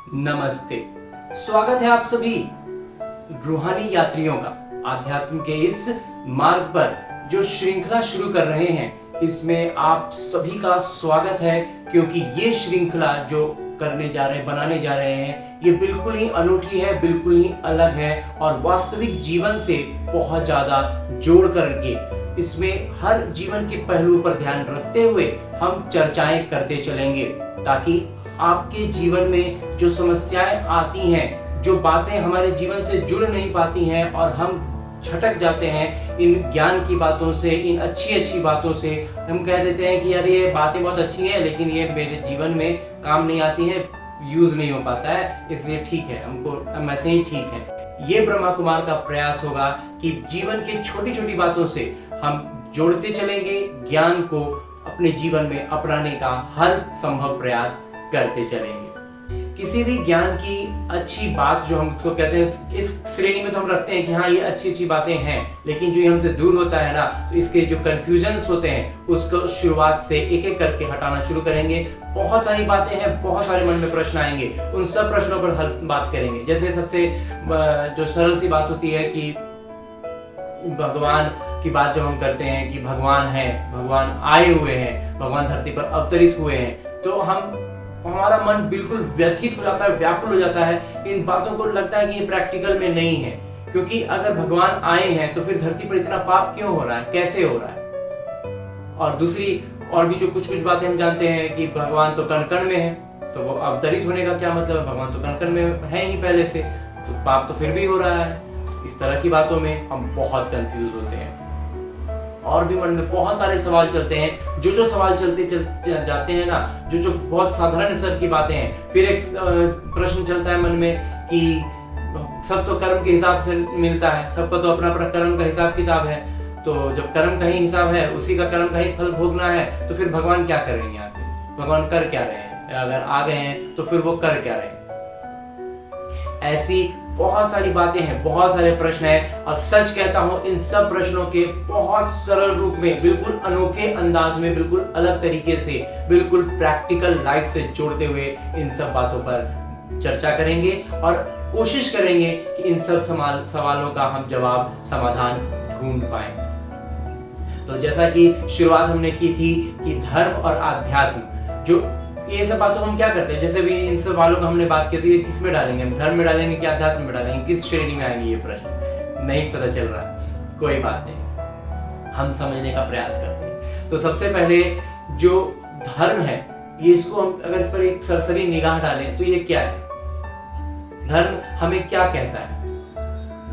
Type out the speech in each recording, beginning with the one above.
नमस्ते। स्वागत है आप सभी रूहानी यात्रियों का आध्यात्म के इस मार्ग पर जो श्रृंखला शुरू कर रहे हैं। इसमें आप सभी का स्वागत है, क्योंकि ये श्रृंखला जो करने जा रहे हैं, बनाने जा रहे हैं, ये बिल्कुल ही अनूठी है, बिल्कुल ही अलग है और वास्तविक जीवन से बहुत ज्यादा जोड़ करके इसमें हर जीवन के पहलू पर ध्यान रखते हुए हम चर्चाएं करते चलेंगे, ताकि आपके जीवन में जो समस्याएं आती हैं, जो बातें हमारे जीवन से जुड़ नहीं पाती हैं और हम छटक जाते हैं इन ज्ञान की बातों से, इन अच्छी बातों से, हम कह देते हैं कि यार ये बातें बहुत अच्छी हैं लेकिन ये मेरे जीवन में काम नहीं आती हैं, यूज नहीं हो पाता है, इसलिए ठीक है, हमको ऐसे ही ठीक है। ये ब्रह्मा कुमार का प्रयास होगा कि जीवन के छोटी छोटी बातों से हम जोड़ते चलेंगे, ज्ञान को अपने जीवन में अपनाने का हर संभव प्रयास करते चलेंगे। किसी भी ज्ञान की अच्छी बात जो हम उसको कहते हैं, इस श्रेणी में तो हम रखते हैं कि हाँ ये अच्छी बातें हैं, लेकिन जो ये हमसे दूर होता है ना, तो इसके जो कंफ्यूजन्स होते हैं उसको शुरुआत से एक एक करके हटाना शुरू करेंगे। बहुत सारी बातें हैं, बहुत सारे मन में प्रश्न आएंगे, उन सब प्रश्नों पर हल बात करेंगे। जैसे सबसे जो सरल सी बात होती है कि भगवान की बात जब हम करते हैं कि भगवान है, भगवान आए हुए हैं, भगवान धरती पर अवतरित हुए हैं, तो हमारा मन बिल्कुल व्यथित हो जाता है, व्याकुल हो जाता है। इन बातों को लगता है कि ये प्रैक्टिकल में नहीं है, क्योंकि अगर भगवान आए हैं तो फिर धरती पर इतना पाप क्यों हो रहा है, कैसे हो रहा है। और दूसरी और भी जो कुछ बातें हम जानते हैं कि भगवान तो कण कण में है, तो वो अवतरित होने का क्या मतलब है, भगवान तो कण कण में है ही पहले से, तो पाप तो फिर भी हो रहा है। इस तरह की बातों में हम बहुत कंफ्यूज होते हैं और भी मन में बहुत सारे सवाल चलते हैं। जो सवाल चलते जाते हैं ना, जो बहुत साधारण स्तर की बातें हैं, फिर एक प्रश्न चलता है मन में कि सब तो कर्म के हिसाब से मिलता है, सबका तो अपना अपना कर्म का हिसाब किताब है, तो जब कर्म का ही हिसाब है, उसी का कर्म का ही फल भोगना है, तो फिर भगवान क्या करेंगे आगे, भगवान कर क्या रहे हैं, अगर आ गए हैं तो फिर वो कर क्या रहे हैं। ऐसी बहुत सारी बातें हैं, बहुत सारे प्रश्न हैं, और सच कहता हूं इन सब प्रश्नों के बहुत सरल रूप में, बिल्कुल अनोखे अंदाज में, बिल्कुल अलग तरीके से, बिल्कुल प्रैक्टिकल लाइफ से जोड़ते हुए इन सब बातों पर चर्चा करेंगे और कोशिश करेंगे कि इन सब सवालों का हम जवाब, समाधान ढूंढ पाए। तो जैसा कि शुरुआत हमने की थी कि धर्म और आध्यात्म, जो ये सब बातों हम क्या करते हैं, जैसे भी इन सवालों का हमने बात की, तो ये किस में डालेंगे, हम धर्म में डालेंगे कि आध्यात्म में डालेंगे, किस श्रेणी में आएंगे, ये प्रश्न नहीं पता चल रहा। कोई बात नहीं, हम समझने का प्रयास करते हैं। तो सबसे पहले जो धर्म है, ये इसको हम अगर इस पर एक सरसरी निगाह डालें तो ये क्या है। धर्म हमें क्या कहता है?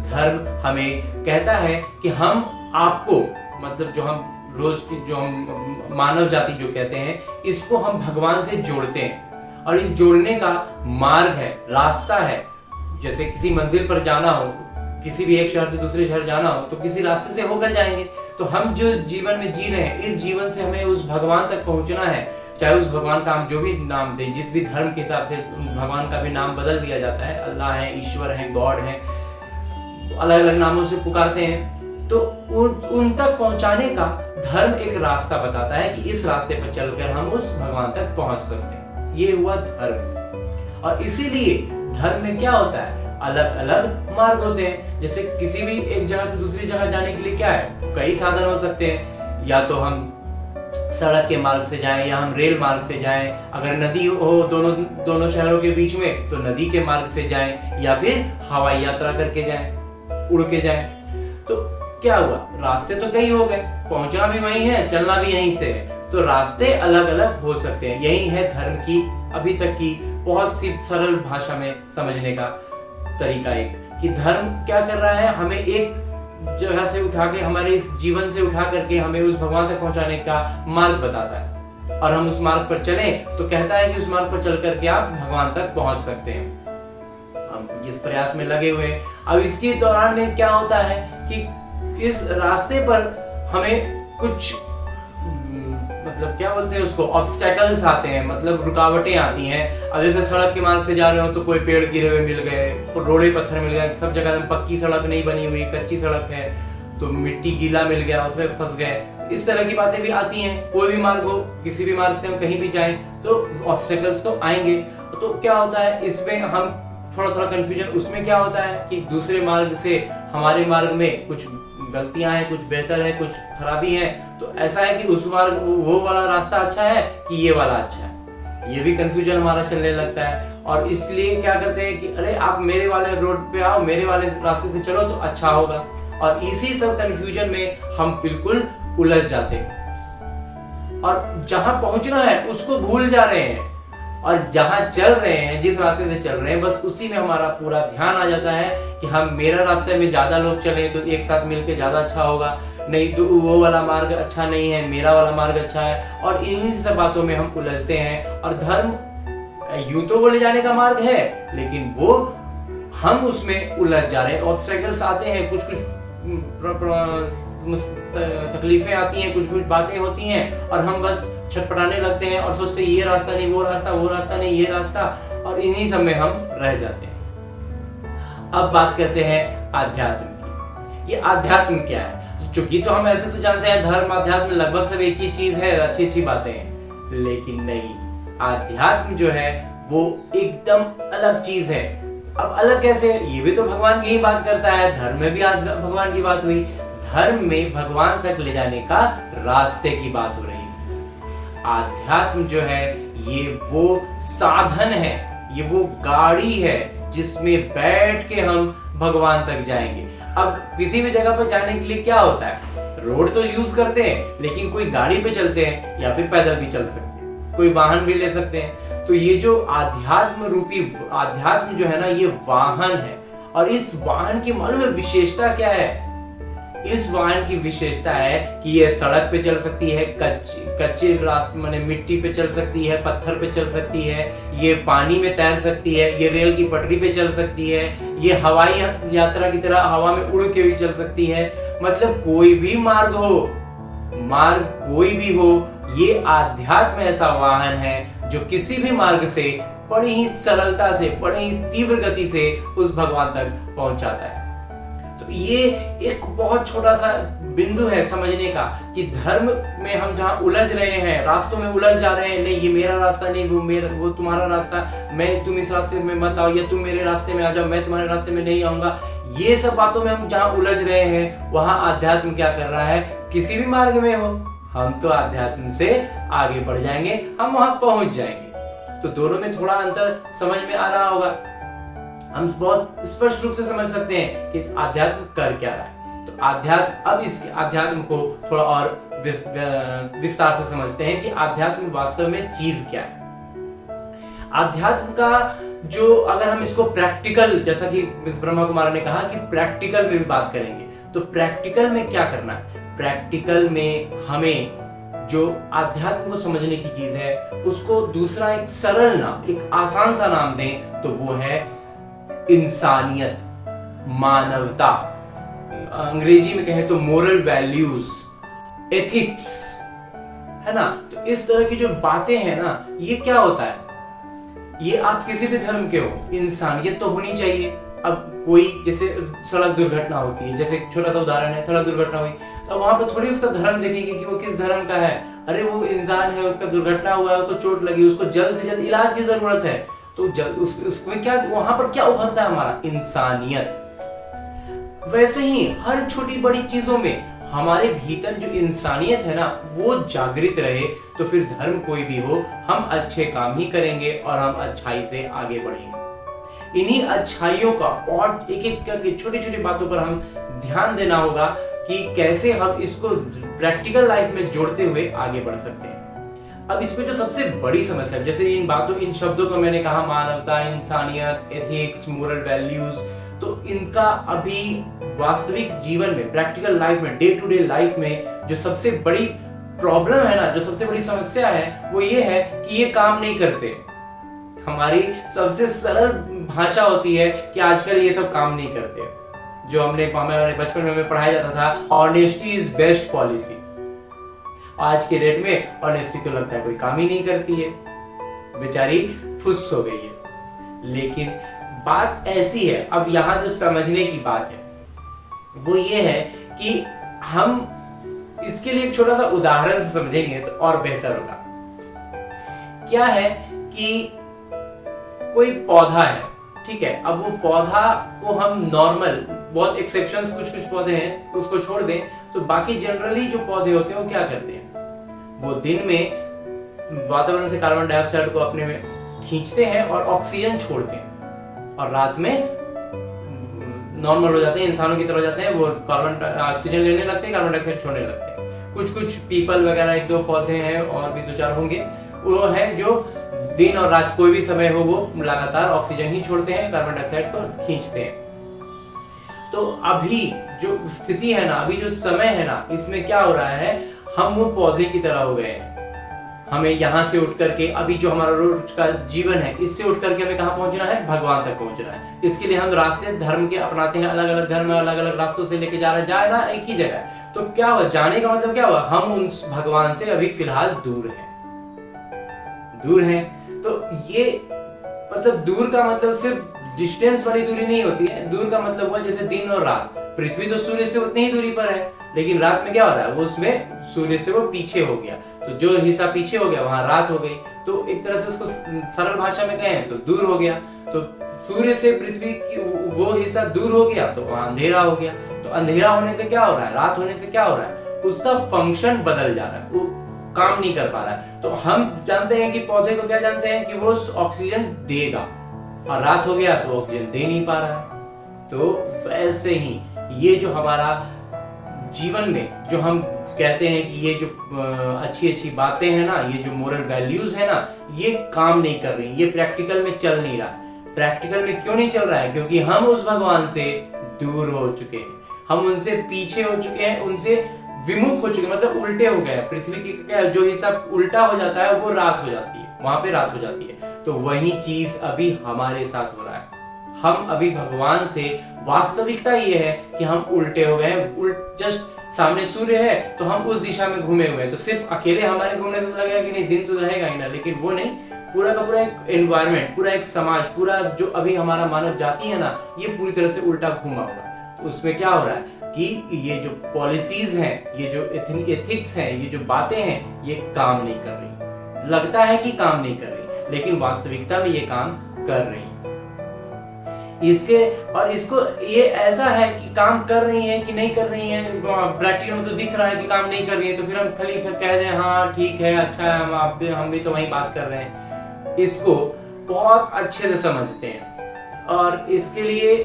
धर्म हमें कहता है कि हम आपको, मतलब जो हम रोज की, जो हम मानव जाति जो कहते हैं, इसको हम भगवान से जोड़ते हैं, और इस जोड़ने का मार्ग है, रास्ता है। जैसे किसी मंजिल पर जाना हो, किसी भी एक शहर से दूसरे शहर जाना हो, तो किसी रास्ते से होकर जाएंगे। तो हम जो जीवन में जी रहे हैं, इस जीवन से हमें उस भगवान तक पहुंचना है। चाहे उस भगवान का हम जो भी नाम दें, जिस भी धर्म के हिसाब से भगवान का भी नाम बदल दिया जाता है, अल्लाह है, ईश्वर है, गॉड है, अलग अलग नामों से पुकारते हैं, तो उन तक पहुंचाने का धर्म एक रास्ता बताता है कि इस रास्ते पर चलकर हम उस भगवान तक पहुंच सकते हैं। ये हुआ धर्म। और इसीलिए धर्म में क्या होता है, अलग अलग मार्ग होते हैं। जैसे किसी भी एक जगह से दूसरी जगह जाने के लिए क्या है, कई साधन हो सकते हैं। या तो हम सड़क के मार्ग से जाएं, या हम रेल मार्ग से जाएं, अगर नदी हो दोनों शहरों के बीच में तो नदी के मार्ग से जाएं, या फिर हवाई यात्रा करके जाएं, उड़ के जाएं। तो क्या हुआ, रास्ते तो कई हो गए, पहुंचना भी वहीं है, चलना भी यहीं से है, तो रास्ते अलग अलग हो सकते हैं। यही है धर्म की अभी तक की बहुत सी सरल भाषा में समझने का तरीका, एक कि धर्म क्या कर रहा है, हमें एक जगह से उठा के, हमारे इस जीवन से उठा करके हमें उस भगवान तक पहुंचाने का मार्ग बताता है, और हम उस मार्ग पर चले तो कहता है कि उस मार्ग पर चल करके आप भगवान तक पहुंच सकते हैं। हम इस प्रयास में लगे हुए। अब इसके दौरान में क्या होता है कि इस रास्ते पर हमें कुछ, मतलब क्या बोलते हैं उसको, ऑब्स्टेकल्स आते हैं, मतलब रुकावटें आती हैं। अब जैसे सड़क के मार्ग से जा रहे हो तो कोई पेड़ गिरे हुए मिल गए, रोड़े पत्थर मिल गए, सब जगह पक्की सड़क नहीं बनी हुई, कच्ची सड़क है, तो मिट्टी गीला मिल गया, उसमें फंस गए। इस तरह की बातें भी आती हैं। कोई भी मार्ग हो, किसी भी मार्ग से हम कहीं भी जाएं तो ऑब्स्टेकल्स तो आएंगे। तो क्या होता है इसमें हम थोड़ा कंफ्यूजन उसमें क्या होता है कि दूसरे मार्ग से हमारे मार्ग में कुछ गलतियां हैं, कुछ बेहतर है, कुछ खराबी है। तो ऐसा है कि उस मार्ग वो वाला रास्ता अच्छा है कि ये वाला अच्छा है, ये भी कंफ्यूजन हमारा चलने लगता है। और इसलिए क्या करते हैं कि अरे आप मेरे वाले रोड पे आओ, मेरे वाले रास्ते से चलो तो अच्छा होगा। और इसी सब कंफ्यूजन में हम बिल्कुल उलझ जाते हैं और जहां पहुंचना है उसको भूल जा रहे हैं, और जहां चल रहे हैं, जिस रास्ते से चल रहे हैं, बस उसी में हमारा पूरा ध्यान आ जाता है कि हम मेरा रास्ते में ज्यादा लोग चले तो एक साथ मिलके ज्यादा अच्छा होगा, नहीं तो वो वाला मार्ग अच्छा नहीं है, मेरा वाला मार्ग अच्छा है। और इन्हीं सब बातों में हम उलझते हैं। और धर्म यूं तो वो ले जाने का मार्ग है, लेकिन वो हम उसमें उलझ जा रहे हैं। ऑब्स्टेकल्स आते हैं, कुछ तकलीफें आती हैं, कुछ बातें होती हैं, और हम बस छटपटाने लगते हैं और सोचते हैं ये रास्ता नहीं, वो रास्ता नहीं, ये रास्ता, और इन्हीं सब में हम रह जाते हैं। अब बात करते हैं आध्यात्म की। ये आध्यात्म क्या है? चूंकि तो हम ऐसे तो जानते हैं धर्म आध्यात्म लगभग सब एक ही चीज है, अच्छी अच्छी बातें हैं, लेकिन नहीं, आध्यात्म जो है वो एकदम अलग चीज है। अब अलग कैसे? ये भी तो भगवान की ही बात करता है। धर्म में भी भगवान की बात हुई, धर्म में भगवान तक ले जाने का रास्ते की बात हो रही थी। आध्यात्म जो है ये वो साधन है, ये वो गाड़ी है जिसमें बैठ के हम भगवान तक जाएंगे। अब किसी भी जगह पर जाने के लिए क्या होता है, रोड तो यूज करते हैं, लेकिन कोई गाड़ी पे चलते हैं या फिर पैदल भी चल सकते हैं, कोई वाहन भी ले सकते हैं। तो ये जो आध्यात्म जो है ना, ये वाहन है। और इस वाहन की मालूम है विशेषता क्या है? इस वाहन की विशेषता है कि ये सड़क पे चल सकती है, कच्चे रास्ते माने मिट्टी पे चल सकती है, पत्थर पे चल सकती है, ये पानी में तैर सकती है, ये रेल की पटरी पे चल सकती है, ये हवाई यात्रा की तरह हवा में उड़ के भी चल सकती है। मतलब कोई भी मार्ग कोई भी हो, ये आध्यात्म ऐसा वाहन है जो किसी भी मार्ग से बड़ी ही सरलता से, बड़ी ही तीव्र गति से उस भगवान तक पहुंचाता है। तो ये एक बहुत छोटा सा बिंदु है समझने का कि धर्म में हम जहां उलझ रहे हैं, रास्तों में उलझ जा रहे हैं, नहीं ये मेरा रास्ता नहीं, वो तुम्हारा रास्ता, तुम इस रास्ते में मत आओ, या तुम मेरे रास्ते में आ जाओ, मैं तुम्हारे रास्ते में नहीं आऊंगा, ये सब बातों में हम जहां उलझ रहे हैं, वहां आध्यात्म क्या कर रहा है? किसी भी मार्ग में हो, हम तो आध्यात्म से आगे बढ़ जाएंगे, हम वहां पहुंच जाएंगे। तो दोनों में थोड़ा अंतर समझ में आ रहा होगा। हम बहुत स्पष्ट रूप से समझ सकते हैं कि आध्यात्म कर क्या रहा है। तो अब इस आध्यात्म को थोड़ा और विस्तार से समझते हैं कि आध्यात्म वास्तव में चीज क्या है। आध्यात्म का जो, अगर हम इसको प्रैक्टिकल, जैसा कि मिस ब्रह्मा कुमार ने कहा कि प्रैक्टिकल में भी बात करेंगे, तो प्रैक्टिकल में क्या करना है? प्रैक्टिकल में हमें जो आध्यात्म को समझने की चीज है उसको दूसरा एक सरल नाम, एक आसान सा नाम दें तो वो है इंसानियत, मानवता। अंग्रेजी में कहें तो मोरल वैल्यूज, एथिक्स, है ना। तो इस तरह की जो बातें हैं ना, ये क्या होता है, ये आप किसी भी धर्म के हो, इंसानियत तो होनी चाहिए। अब कोई जैसे सड़क दुर्घटना होती है, जैसे छोटा सा उदाहरण है, सड़क दुर्घटना हुई तो वहां पर थोड़ी उसका धर्म देखेंगे कि वो किस धर्म का है। अरे वो इंसान है, उसका दुर्घटना हुआ है, उसको चोट लगी, उसको जल्द से जल्द इलाज की जरूरत है, तो उसमें क्या, वहां पर क्या उभरता है? हमारा इंसानियत। वैसे ही हर छोटी बड़ी चीजों में हमारे भीतर जो इंसानियत है ना, वो जागृत रहे, तो फिर धर्म कोई भी हो, हम अच्छे काम ही करेंगे और हम अच्छाई से आगे बढ़ेंगे। इन्हीं अच्छाइयों का और एक एक करके छोटी छोटी बातों पर हम ध्यान देना होगा कि कैसे हम इसको प्रैक्टिकल लाइफ में जोड़ते हुए आगे बढ़ सकते हैं। अब इसमें जो सबसे बड़ी समस्या है, जैसे इन शब्दों को मैंने कहा, मानवता, इंसानियत, एथिक्स, मोरल वैल्यूज, तो इनका अभी वास्तविक जीवन में, प्रैक्टिकल लाइफ में, डे टू डे लाइफ में जो सबसे बड़ी प्रॉब्लम है ना, जो सबसे बड़ी समस्या है, वो ये है कि ये काम नहीं करते। हमारी सबसे सरल भाषा होती है कि आजकल ये सब काम नहीं करते। जो हमारे बचपन में हमें पढ़ाया जाता था, ऑनेस्टी इज बेस्ट पॉलिसी। आज के डेट में ऑनेस्टी तो लगता है कोई काम ही नहीं करती है, बेचारी फुस हो गई है। लेकिन बात ऐसी है, अब यहां जो समझने की बात है वो ये है कि हम इसके लिए एक छोटा सा उदाहरण से समझेंगे तो और बेहतर होगा। क्या है कि कोई पौधा है, ठीक है, अब वो पौधा को हम नॉर्मल, बहुत एक्सेप्शंस कुछ पौधे हैं उसको छोड़ दें, तो बाकी जनरली जो पौधे होते हैं वो क्या करते हैं, वो दिन में वातावरण से कार्बन डाइऑक्साइड को अपने में खींचते हैं और ऑक्सीजन छोड़ते हैं, और रात में नॉर्मल हो जाते हैं, इंसानों की तरह हो जाते हैं, वो ऑक्सीजन लेने लगते हैं, कार्बन डाइऑक्साइड छोड़ने लगते हैं। कुछ पीपल वगैरह 1-2 पौधे हैं और भी 2-4 होंगे, वो है जो दिन और रात कोई भी समय हो वो लगातार ऑक्सीजन ही छोड़ते हैं, कार्बन डाइऑक्साइड को खींचते हैं। तो अभी जो स्थिति है ना, अभी जो समय है ना, इसमें क्या हो रहा है, हम वो पौधे की तरह हो गए हैं। हमें यहाँ से उठ करके, अभी जो हमारा रोज का जीवन है, इससे उठ करके हमें कहाँ पहुंचना है, भगवान तक पहुंचना है। इसके लिए हम रास्ते धर्म के अपनाते हैं, अलग अलग धर्म अलग अलग रास्तों से लेके जा रहे हैं, जाए ना एक ही जगह, तो क्या हुआ, जाने का मतलब क्या हुआ, हम उस भगवान से अभी फिलहाल दूर हैं। तो ये मतलब दूर का मतलब सिर्फ डिस्टेंस वाली दूरी नहीं होती है, दूर का मतलब हुआ जैसे दिन और रात। पृथ्वी तो सूर्य से उतनी ही दूरी पर है, लेकिन रात में क्या हो रहा है, वो उसमें सूर्य से वो पीछे हो गया, तो जो हिस्सा पीछे हो गया वहां रात हो गई, तो एक तरह से उसको सरल भाषा में कहें तो दूर हो गया। तो सूर्य से पृथ्वी की वो हिस्सा दूर हो गया तो वहां अंधेरा हो गया। तो अंधेरा होने से क्या हो रहा है, रात होने से क्या हो रहा है, उसका फंक्शन बदल जा रहा है, वो काम नहीं कर पा रहा है। तो हम जानते हैं कि पौधे को क्या जानते हैं कि वो ऑक्सीजन देगा, और रात हो गया तो ऑक्सीजन दे नहीं पा रहा है। तो वैसे ही ये जो हमारा जीवन में जो हम कहते हैं कि ये जो अच्छी बातें हैं ना, ये जो मोरल वैल्यूज है ना, ये काम नहीं कर रही, ये प्रैक्टिकल में चल नहीं रहा। प्रैक्टिकल में क्यों नहीं चल रहा है, क्योंकि हम उस भगवान से दूर हो चुके हैं, हम उनसे पीछे हो चुके हैं, उनसे विमुख हो चुके हैं, मतलब उल्टे हो गए। पृथ्वी की क्या जो हिस्सा उल्टा हो जाता है वो रात हो जाती है, वहां पे रात हो जाती है। तो वही चीज अभी हमारे साथ हो रहा है। हम अभी भगवान से, वास्तविकता ये है कि हम उल्टे हो गए। जस्ट सामने सूर्य है तो हम उस दिशा में घूमे हुए हैं, तो सिर्फ अकेले हमारे घूमने से लगेगा कि नहीं दिन तो रहेगा ही ना, लेकिन वो नहीं, पूरा का पूरा एक एनवायरनमेंट, पूरा एक समाज, पूरा जो अभी हमारा मानव जाति है ना, ये पूरी तरह से उल्टा घूमा हुआ। तो उसमें क्या हो रहा है कि ये जो पॉलिसीज हैं, ये जो एथिक्स हैं, ये जो बातें हैं, ये काम नहीं कर रही। लगता है कि काम नहीं कर रही, लेकिन वास्तविकता में ये काम कर रही। इसको ये ऐसा है कि काम कर रही है कि नहीं कर रही है, प्रैक्टिकल में तो दिख रहा है कि काम नहीं कर रही है, तो फिर हम खाली कह दें हाँ ठीक है, अच्छा है, हम भी तो वही बात कर रहे हैं। इसको बहुत अच्छे से समझते हैं, और इसके लिए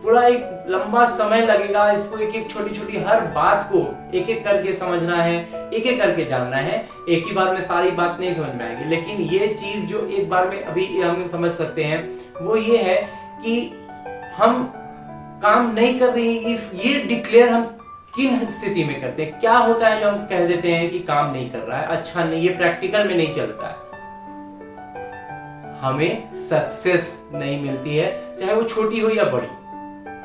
पूरा एक लंबा समय लगेगा। इसको एक छोटी हर बात को एक करके समझना है, एक करके जानना है। एक ही बार में सारी बात नहीं समझ में आएगी, लेकिन ये चीज जो एक बार में अभी हम समझ सकते हैं वो ये है कि हम काम नहीं कर रहे हैं। ये डिक्लेयर हम किन स्थिति में करते हैं, क्या होता है जो हम कह देते हैं कि काम नहीं कर रहा है, अच्छा नहीं, ये प्रैक्टिकल में नहीं चलता है। हमें सक्सेस नहीं मिलती है, चाहे वो छोटी हो या बड़ी,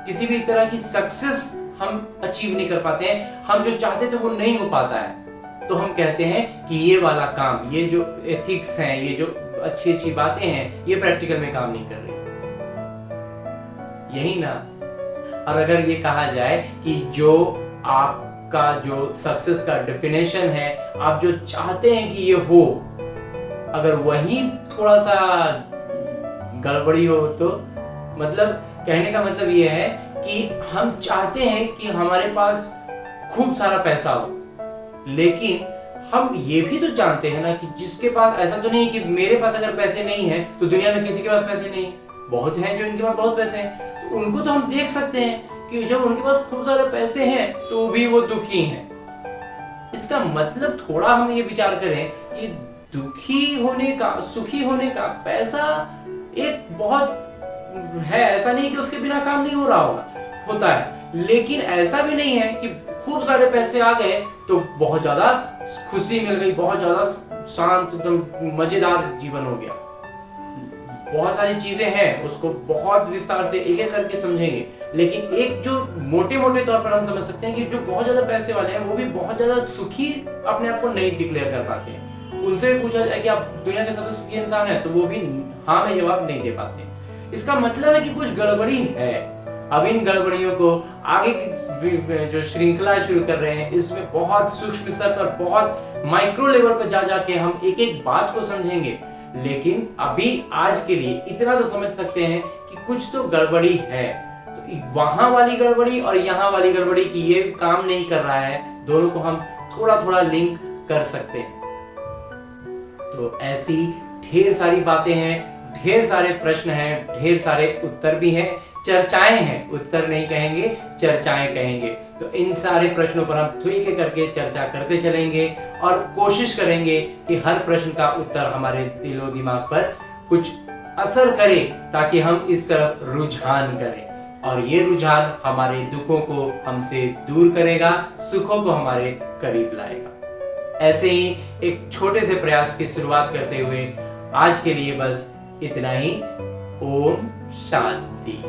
किसी भी तरह की सक्सेस हम अचीव नहीं कर पाते हैं। हम जो चाहते थे वो नहीं हो पाता है, तो हम कहते हैं कि ये वाला काम, ये जो एथिक्स हैं, ये जो अच्छी बातें हैं, ये प्रैक्टिकल में काम नहीं कर रही। यही ना। और अगर ये कहा जाए कि जो आपका जो सक्सेस का डेफिनेशन है, आप जो चाहते हैं कि ये हो, अगर वही थोड़ा सा गड़बड़ी हो, तो मतलब कहने का मतलब ये है कि हम चाहते हैं कि हमारे पास खूब सारा पैसा हो, लेकिन हम ये भी तो जानते हैं ना कि जिसके पास, ऐसा तो नहीं कि मेरे पास अगर पैसे नहीं है तो दुनिया में किसी के पास पैसे नहीं, बहुत हैं जो इनके पास बहुत पैसे हैं, तो उनको तो हम देख सकते हैं कि जब उनके पास खूब सारे पैसे हैं तो भी वो दुखी हैं। इसका मतलब थोड़ा हम ये विचार करें कि दुखी होने का, सुखी होने का पैसा एक बहुत है, ऐसा नहीं कि उसके बिना काम नहीं हो रहा होता है, लेकिन ऐसा भी नहीं है कि खूब सारे पैसे आ गए तो बहुत ज्यादा खुशी मिल गई, बहुत ज्यादा शांत, एकदम मजेदार जीवन हो गया। बहुत सारी चीजें हैं, उसको बहुत विस्तार से एक करके समझेंगे, लेकिन एक जो मोटे तौर पर हम समझ सकते हैं कि जो बहुत ज्यादा पैसे वाले हैं वो भी बहुत ज्यादा सुखी अपने आप को नहीं डिक्लेयर कर पाते हैं। उनसे भी पूछा जाए कि आप दुनिया के सबसे सुखी इंसान हैं, तो वो भी हाँ में जवाब नहीं दे पाते। इसका मतलब है कि कुछ गड़बड़ी है। अब इन गड़बड़ियों को आगे की जो श्रृंखला शुरू कर रहे हैं, इसमें बहुत सूक्ष्म स्तर पर, बहुत माइक्रो लेवल पर जा जाके हम एक बात को समझेंगे। लेकिन अभी आज के लिए इतना तो समझ सकते हैं कि कुछ तो गड़बड़ी है। तो वहां वाली गड़बड़ी और यहाँ वाली गड़बड़ी की ये काम नहीं कर रहा है, दोनों को हम थोड़ा थोड़ा लिंक कर सकते हैं। तो ऐसी ढेर सारी बातें हैं, ढेर सारे प्रश्न हैं, ढेर सारे उत्तर भी हैं, चर्चाएं हैं, उत्तर नहीं कहेंगे, चर्चाएं कहेंगे। तो इन सारे प्रश्नों पर हम एक करके चर्चा करते चलेंगे और कोशिश करेंगे कि हर प्रश्न का उत्तर हमारे दिलो दिमाग पर कुछ असर करे, ताकि हम इस तरफ रुझान करें और ये रुझान हमारे दुखों को हमसे दूर करेगा, सुखों को हमारे करीब लाएगा। ऐसे ही एक छोटे से प्रयास की शुरुआत करते हुए आज के लिए बस इतना ही। ओम शांति।